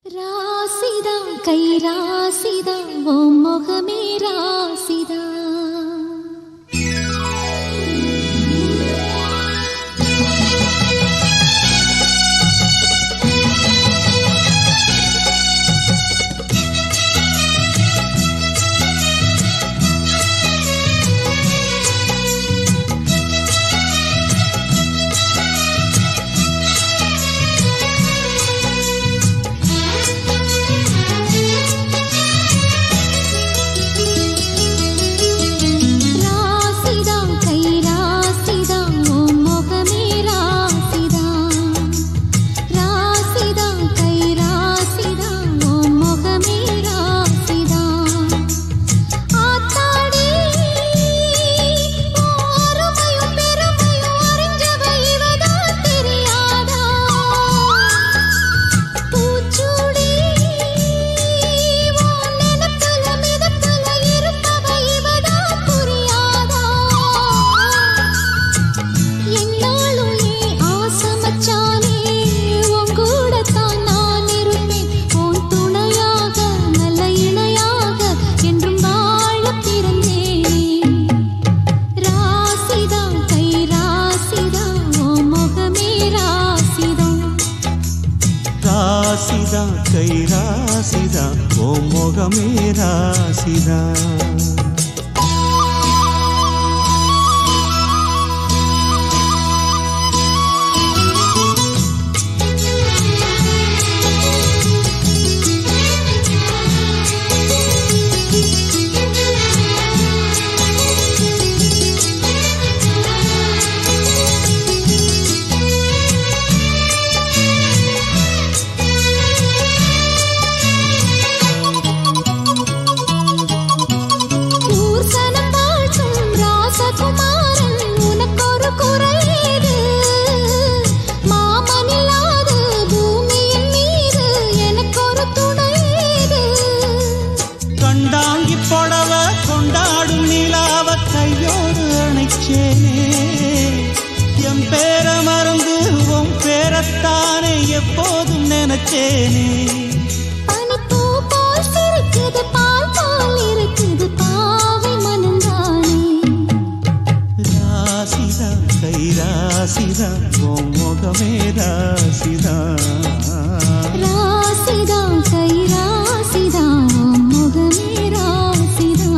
ராசிதா கை ராசிதா ஓ முகமே ராசிதா ராசிதா கை ராசிதா ஓ முகமே ராசிதா கண்டாங்கி புடவ கொண்டாடும் நிலாவ கையோடு அணைச்சேனே என் பேர மறந்து உன் பேரத்தானே எப்போதும் நினைச்சேனே பனிப்பூ போல் சிரிக்குது பால் போல் இருக்குது பாவை மனந்தானே ராசிதா கை ராசிதா ஓ முகமே ராசிதா ராசிதா கை ராசிதா ஓ முகமே ராசிதா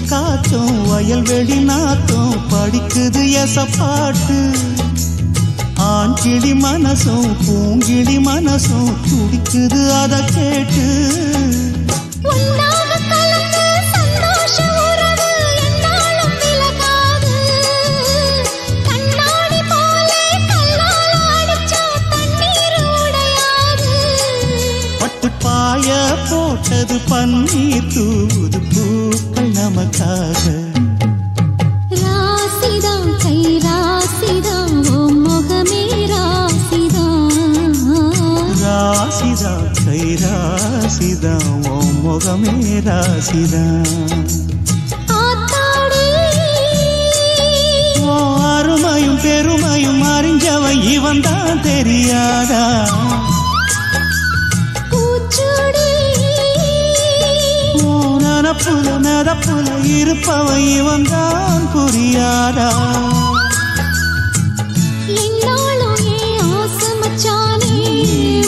காத்தும் வயல்வெளி நாத்தும் படிக்குது எசப்பாட்டு ஆண் கிளி மனசும் பூங்கிளி மனசும் துடிக்குது அத கேட்டு பட்டுப்பாய போட்டது பன்னீர் தூது பூக்கள் நமக்காக ராசிதா கை ராசிதா ஓ முகமே ராசிதா ராசிதா கை ராசிதா ஓ முகமே ராசிதா ஓ அருமையும் பெருமையும் அறிஞ்சவன் இவன் தான் தெரியாதா நனப்புல நதப்புல இருப்பவ இவன் தான் புரியாதா என்னாலும் ஏன் ஆசை மச்சானே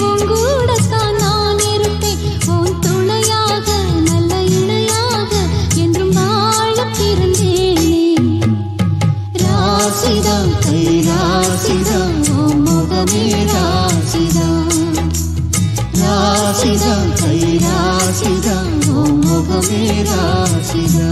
உன் கூடத்தான் நான் இருப்பேன் உன் துணையாக நல்ல இணையாக என்றும் வாழ பிறந்தேனே ராசிதா கை ராசிதா ஓ முகமே ராசிதா ராசிதா கை ராசிதா ஓ முகமே ராசிதா